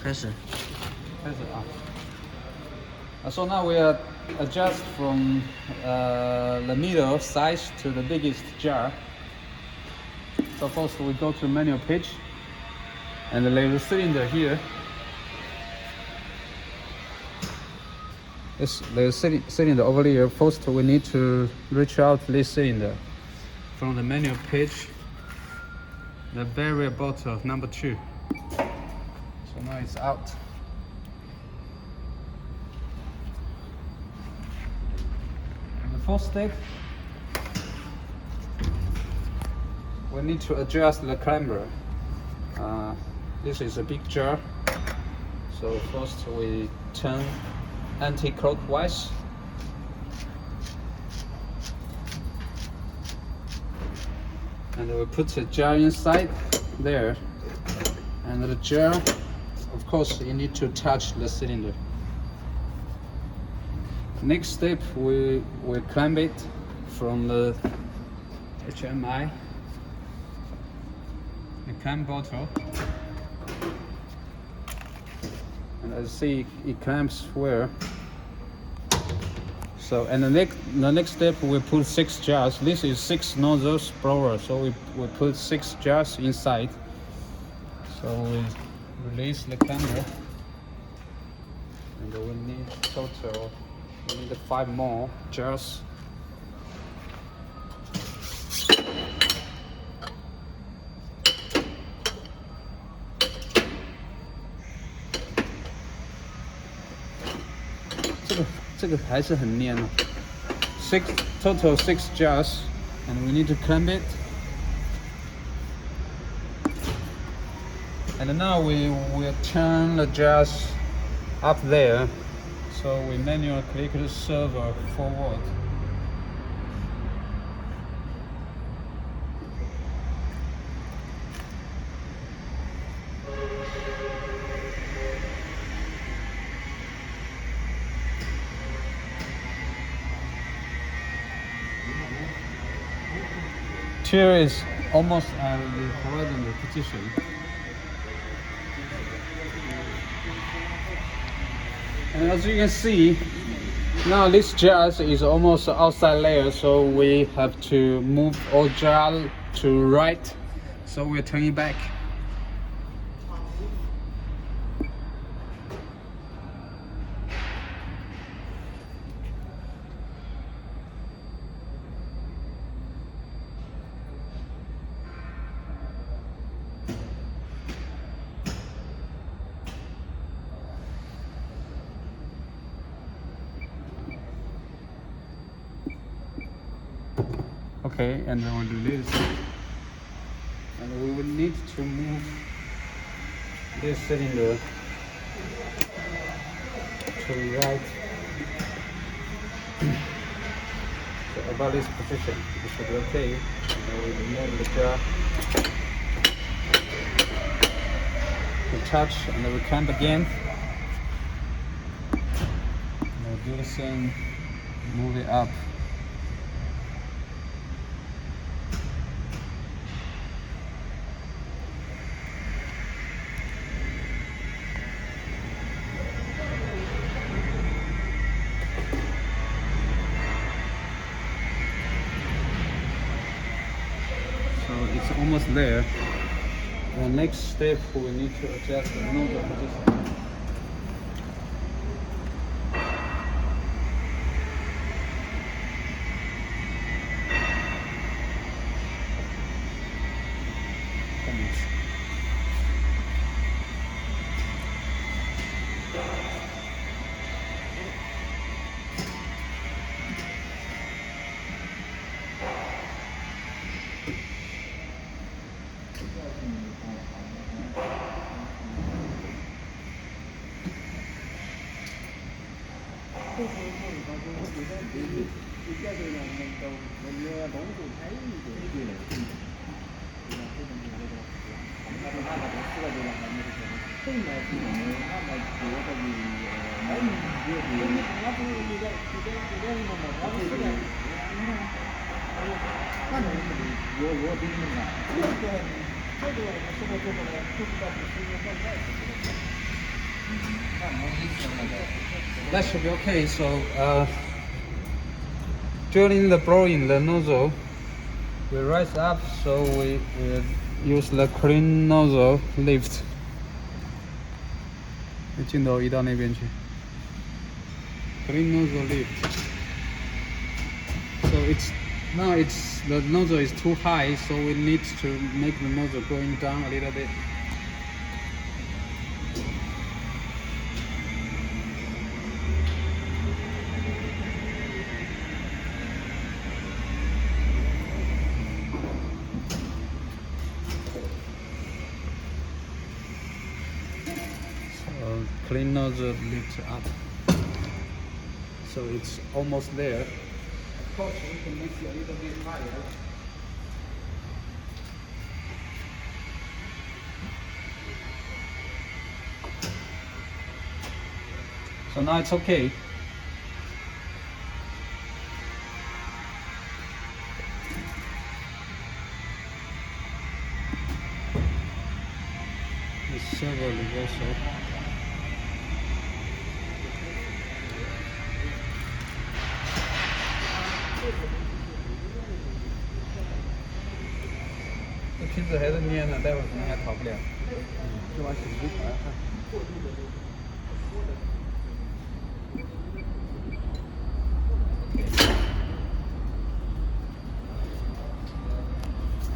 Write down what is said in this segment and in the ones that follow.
开始。So now we adjust from the middle size to the biggest jar. So first we go to manual pitch, and there's a cylinder here. There's a cylinder over here. First we need to reach out this cylinder from the manual pitch, the barrier bottle number 2. So now it's out. And the first step, we need to adjust the clamber. This is a big jar, so first we turn anti-clockwise. And we put the jar inside there, and the jar, of course, you need to touch the cylinder. Next step, we clamp it from the HMI, the clamp bottle, and as you see, it clamps where. So, and the next step, we put 6 jars. This is 6 nozzles blower, so we put 6 jars inside. So we release the clamber, and we need total. We need 5 more jars. This 还是很黏哦。Total 6 jars, and we need to clamp it. And now we will turn the jars up there, so we manually click the servo forward. Chair is almost at the horizontal position. And as you can see, now this jar is almost outside layer, so we have to move all jar to right. So we're turning back. Okay, and then we'll do this. And we will need to move this cylinder to right. So about this position, it should be okay. And then we remove the jar. We touch and then we clamp again. And we'll do the same, move it up. So it's almost there. The next step, we need to adjust the nozzle position. That should be okay. So during the blowing the nozzle, we rise up, so we use the clean nozzle lift. 镜头移到那边去。Clean nozzle lift. So the nozzle is too high, so we need to make the nozzle going down a little bit. Clean nozzle lift up, so it's almost there. Of course, we can make it a little bit higher. So now it's okay. The servo is also.这瓶子还是粘的，待会儿可能还逃不了。就把洗涤出来看。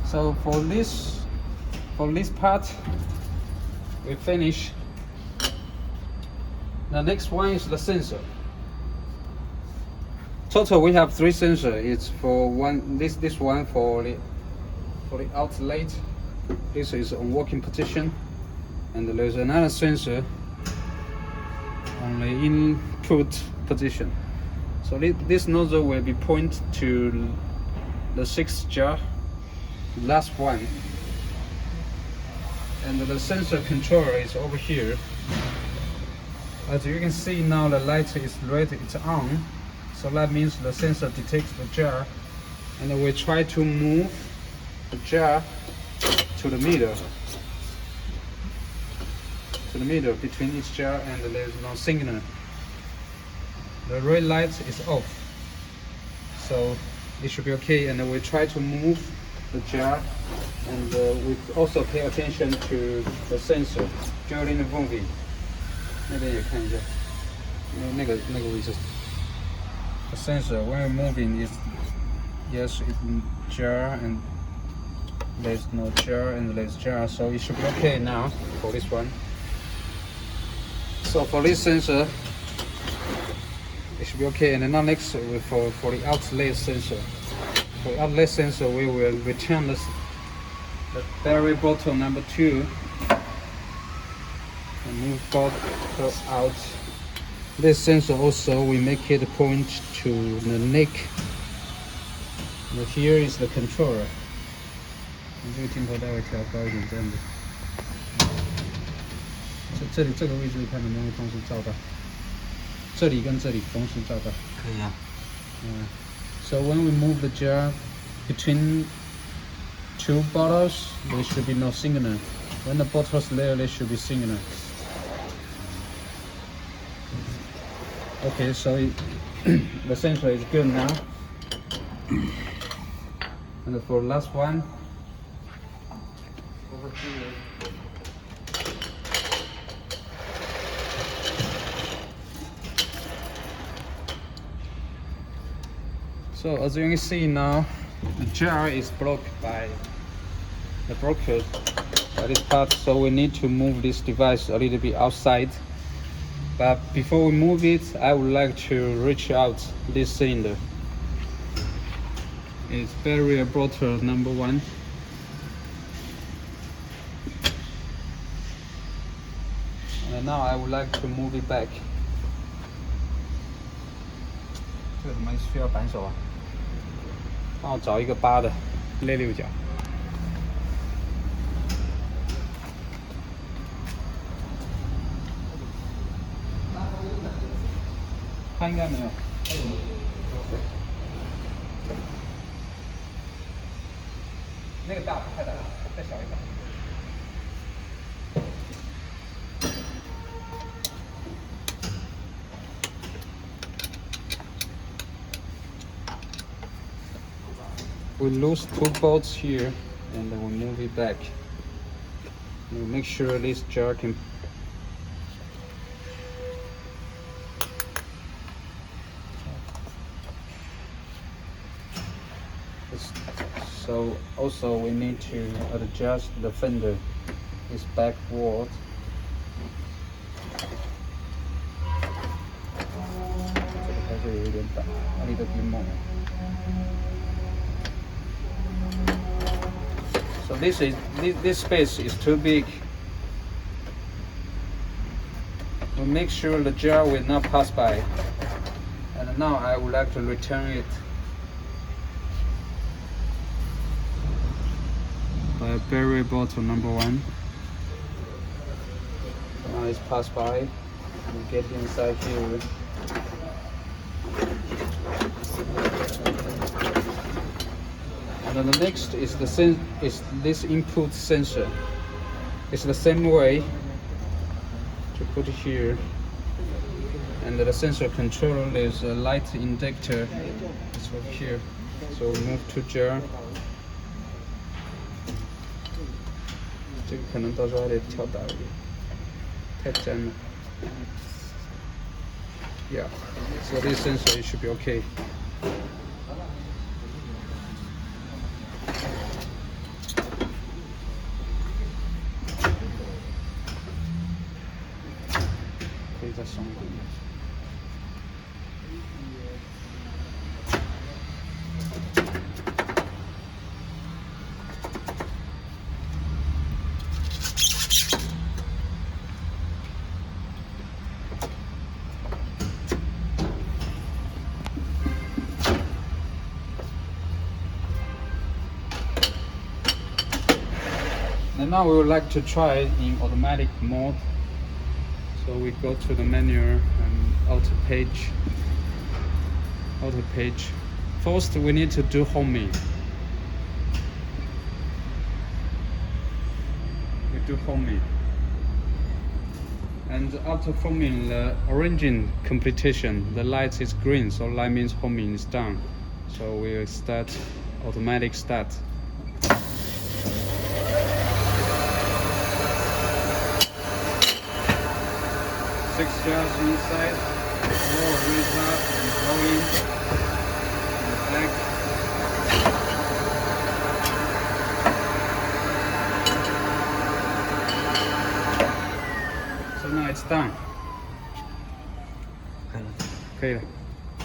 So for this part, we finish. The next one is the sensor. Total, we have 3 sensors. It's for one. This one for the outlet. This is on working position, and there's another sensor on the input position. So this nozzle will be pointed to the 6th jar, last one, and the sensor controller is over here. As you can see now, the light is red, it's on, so that means the sensor detects the jar, and we try to move the jar to the middle between each jar, and there's no signal. The red light is off, so it should be okay, and we try to move the jar, and we also pay attention to the sensor during the moving. 那边也看一下，那个位置。The sensor when moving is yes in jar, and there's no jar and there's jar, so it should be okay now for this one. So for this sensor, it should be okay. And then now next for the outlet sensor. For the outlet sensor, we will return the battery bottle number 2 and move bottle out. This sensor also we make it point to the neck. And here is the controller. 你这个镜头待会调高一点，这样子。这里这个位置看能不能同时照到。这里跟这里同时照到。可以啊。So when we move the jar between 2 bottles, there should be no signal. When the bottles there should be signal. Okay, so the sensor is good now. And for the last one, over here. So as you can see now, the jar is blocked by the broker by this part, so we need to move this device a little bit outside. But before we move it, I would like to reach out this cylinder. It's battery bottle number 1. And now I would like to move it back. 这个怎么需要扳手啊？帮我找一个8的6角。他应该没有。那个大不太大，再小一点。we lose 2 bolts here, and then we move it back. We make sure this jar can. So also we need to adjust the fender, this backward. A little bit more. So this space is too big. We make sure the jar will not pass by. And now I would like to return it by berry bottle number 1. So now it's passed by. We get inside here. And then the next is this input sensor. It's the same way to put it here. And the sensor controller is a light injector. It's over here. So move to jar. 这个可能到时候还得调大一点，太尖了。Yeah, so this sensor it should be okay. And now we would like to try it in automatic mode. So we go to the menu and auto page. First we need to do homing. We do homing. And after homing, the origin completion, the light is green, so light means homing is done. So we'll start automatic start. 6 jars inside, more retard and blowing in the back. So now it's done. 可以了。